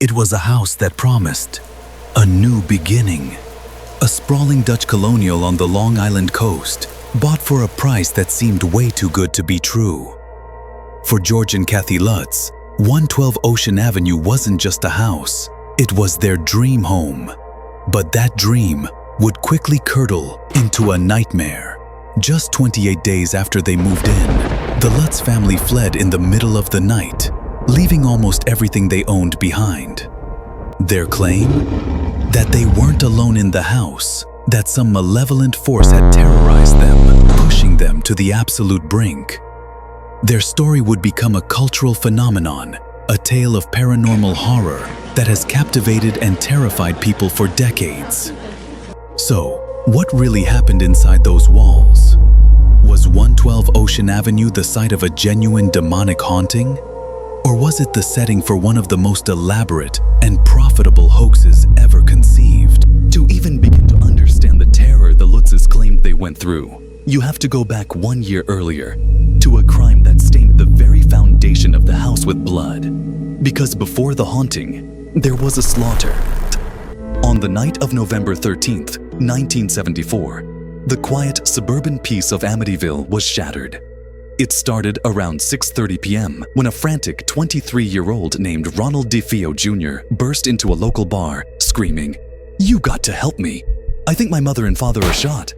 It was a house that promised a new beginning. A sprawling Dutch colonial on the Long Island coast, bought for a price that seemed way too good to be true. For George and Kathy Lutz, 112 Ocean Avenue wasn't just a house, it was their dream home. But that dream would quickly curdle into a nightmare. Just 28 days after they moved in, the Lutz family fled in the middle of the night, leaving almost everything they owned behind. Their claim? That they weren't alone in the house, that some malevolent force had terrorized them, pushing them to the absolute brink. Their story would become a cultural phenomenon, a tale of paranormal horror that has captivated and terrified people for decades. So, what really happened inside those walls? Was 112 Ocean Avenue the site of a genuine demonic haunting? Or was it the setting for one of the most elaborate and profitable hoaxes ever conceived? To even begin to understand the terror the Lutzes claimed they went through, you have to go back 1 year earlier to a crime that stained the very foundation of the house with blood. Because before the haunting, there was a slaughter. On the night of November 13th, 1974, the quiet suburban peace of Amityville was shattered. It started around 6:30 p.m. when a frantic 23-year-old named Ronald DeFeo Jr. burst into a local bar, screaming, "You got to help me! I think my mother and father are shot."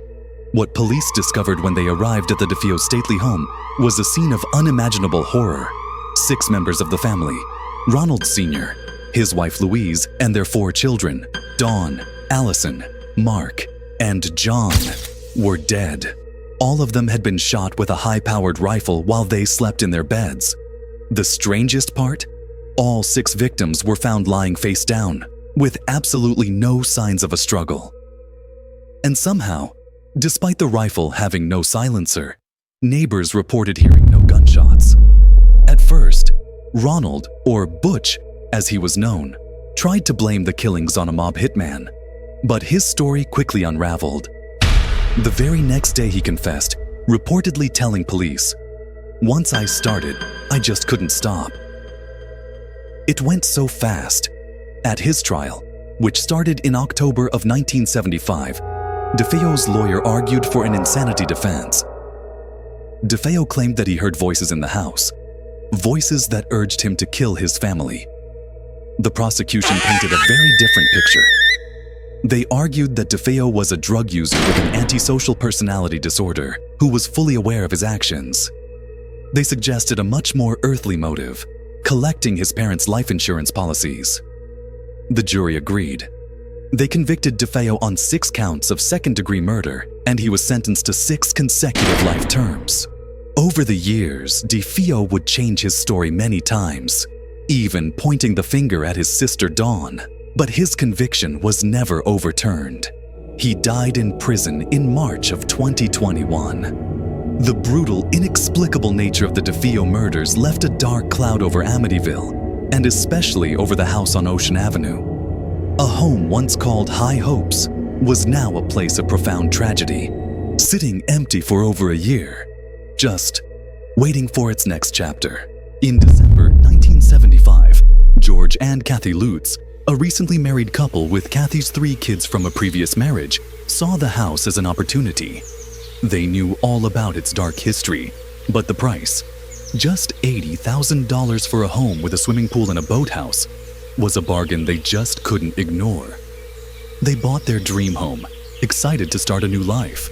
What police discovered when they arrived at the DeFeo stately home was a scene of unimaginable horror. 6 members of the family, Ronald Sr., his wife Louise, and their 4 children, Dawn, Allison, Mark, and John, were dead. All of them had been shot with a high-powered rifle while they slept in their beds. The strangest part? All 6 victims were found lying face down, with absolutely no signs of a struggle. And somehow, despite the rifle having no silencer, neighbors reported hearing no gunshots. At first, Ronald, or Butch as he was known, tried to blame the killings on a mob hitman, but his story quickly unraveled. The very next day he confessed, reportedly telling police, "Once I started, I just couldn't stop." It went so fast. At his trial, which started in October of 1975, DeFeo's lawyer argued for an insanity defense. DeFeo claimed that he heard voices in the house, voices that urged him to kill his family. The prosecution painted a very different picture. They argued that DeFeo was a drug user with an antisocial personality disorder who was fully aware of his actions. They suggested a much more earthly motive, collecting his parents' life insurance policies. The jury agreed. They convicted DeFeo on 6 counts of second-degree murder, and he was sentenced to 6 consecutive life terms. Over the years, DeFeo would change his story many times, even pointing the finger at his sister Dawn. But his conviction was never overturned. He died in prison in March of 2021. The brutal, inexplicable nature of the DeFeo murders left a dark cloud over Amityville, and especially over the house on Ocean Avenue. A home once called High Hopes was now a place of profound tragedy, sitting empty for over a year, just waiting for its next chapter. In December 1975, George and Kathy Lutz, a recently married couple with Kathy's 3 kids from a previous marriage, saw the house as an opportunity. They knew all about its dark history, but the price, just $80,000 for a home with a swimming pool and a boathouse, was a bargain they just couldn't ignore. They bought their dream home, excited to start a new life.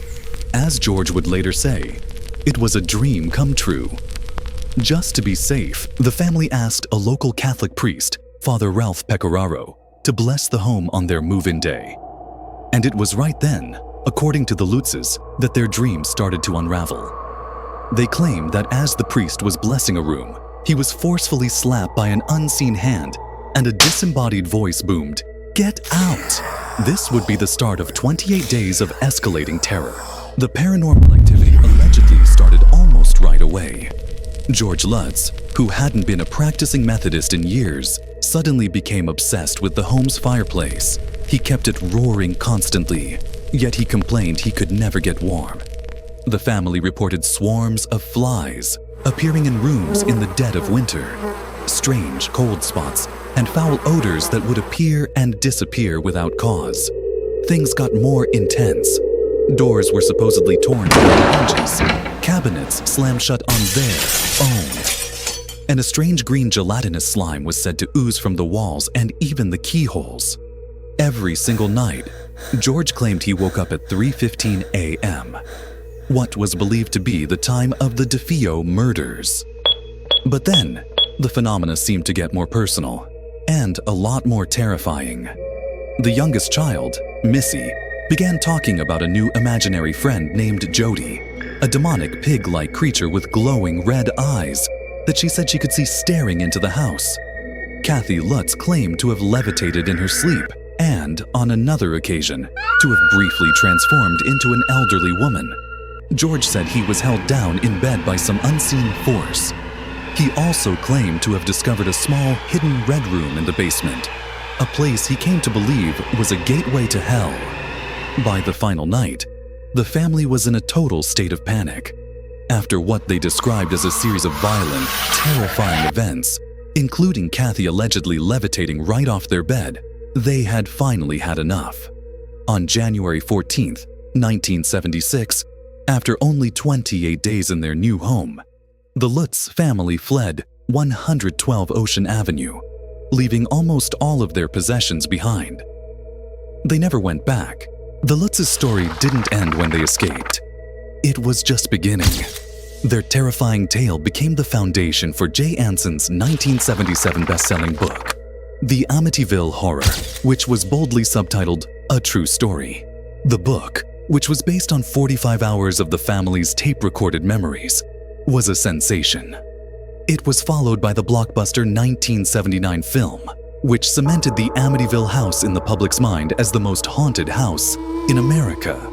As George would later say, it was a dream come true. Just to be safe, the family asked a local Catholic priest, Father Ralph Pecoraro, to bless the home on their move-in day. And it was right then, according to the Lutzes, that their dreams started to unravel. They claim that as the priest was blessing a room, he was forcefully slapped by an unseen hand, and a disembodied voice boomed, "Get out!" This would be the start of 28 days of escalating terror. The paranormal activity allegedly started almost right away. George Lutz, who hadn't been a practicing Methodist in years, suddenly became obsessed with the home's fireplace. He kept it roaring constantly, yet he complained he could never get warm. The family reported swarms of flies appearing in rooms in the dead of winter, strange cold spots, and foul odors that would appear and disappear without cause. Things got more intense. Doors were supposedly torn from their hinges, cabinets slammed shut on their own, and a strange green gelatinous slime was said to ooze from the walls and even the keyholes. Every single night, George claimed he woke up at 3:15 a.m., what was believed to be the time of the DeFeo murders. But then, the phenomena seemed to get more personal and a lot more terrifying. The youngest child, Missy, began talking about a new imaginary friend named Jody, a demonic pig-like creature with glowing red eyes that she said she could see staring into the house. Kathy Lutz claimed to have levitated in her sleep and, on another occasion, to have briefly transformed into an elderly woman. George said he was held down in bed by some unseen force. He also claimed to have discovered a small, hidden red room in the basement, a place he came to believe was a gateway to hell. By the final night, the family was in a total state of panic. After what they described as a series of violent, terrifying events, including Kathy allegedly levitating right off their bed, they had finally had enough. On January 14th, 1976, after only 28 days in their new home, the Lutz family fled 112 Ocean Avenue, leaving almost all of their possessions behind. They never went back. The Lutz's story didn't end when they escaped. It was just beginning. Their terrifying tale became the foundation for Jay Anson's 1977 best-selling book, The Amityville Horror, which was boldly subtitled A True Story. The book, which was based on 45 hours of the family's tape-recorded memories, was a sensation. It was followed by the blockbuster 1979 film, which cemented the Amityville house in the public's mind as the most haunted house in America.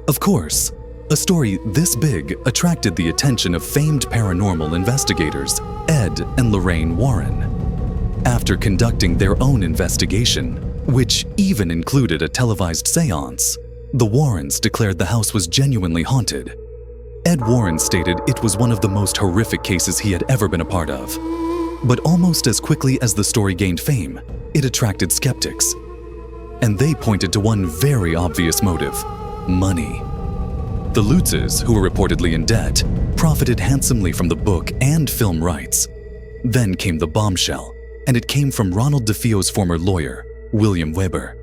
Of course, a story this big attracted the attention of famed paranormal investigators Ed and Lorraine Warren. After conducting their own investigation, which even included a televised seance, the Warrens declared the house was genuinely haunted. Ed Warren stated it was one of the most horrific cases he had ever been a part of. But almost as quickly as the story gained fame, it attracted skeptics. And they pointed to one very obvious motive: money. The Lutzes, who were reportedly in debt, profited handsomely from the book and film rights. Then came the bombshell, and it came from Ronald DeFeo's former lawyer, William Weber.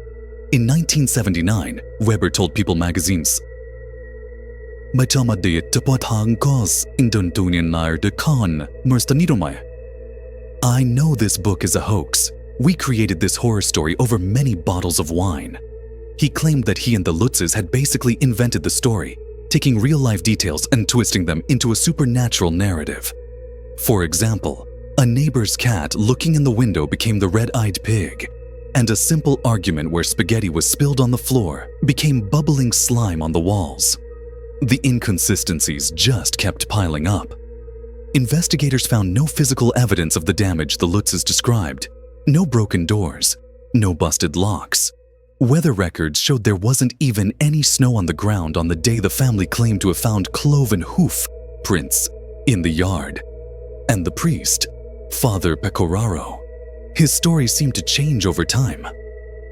In 1979, Weber told People magazine's I know this book is a hoax. We created this horror story over many bottles of wine. He claimed that he and the Lutzes had basically invented the story, taking real-life details and twisting them into a supernatural narrative. For example, a neighbor's cat looking in the window became the red-eyed pig, and a simple argument where spaghetti was spilled on the floor became bubbling slime on the walls. The inconsistencies just kept piling up. Investigators found no physical evidence of the damage the Lutzes described, no broken doors, no busted locks. Weather records showed there wasn't even any snow on the ground on the day the family claimed to have found cloven hoof prints in the yard. And the priest, Father Pecoraro, his story seemed to change over time.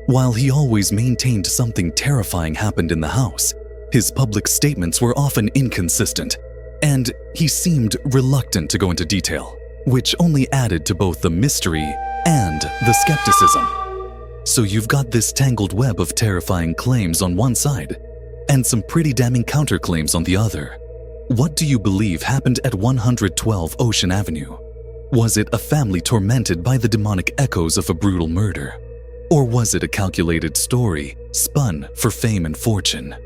While he always maintained something terrifying happened in the house, his public statements were often inconsistent, and he seemed reluctant to go into detail, which only added to both the mystery and the skepticism. So you've got this tangled web of terrifying claims on one side, and some pretty damning counterclaims on the other. What do you believe happened at 112 Ocean Avenue? Was it a family tormented by the demonic echoes of a brutal murder? Or was it a calculated story spun for fame and fortune?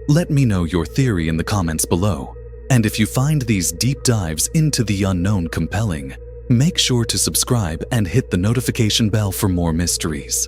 Let me know your theory in the comments below, and if you find these deep dives into the unknown compelling, make sure to subscribe and hit the notification bell for more mysteries.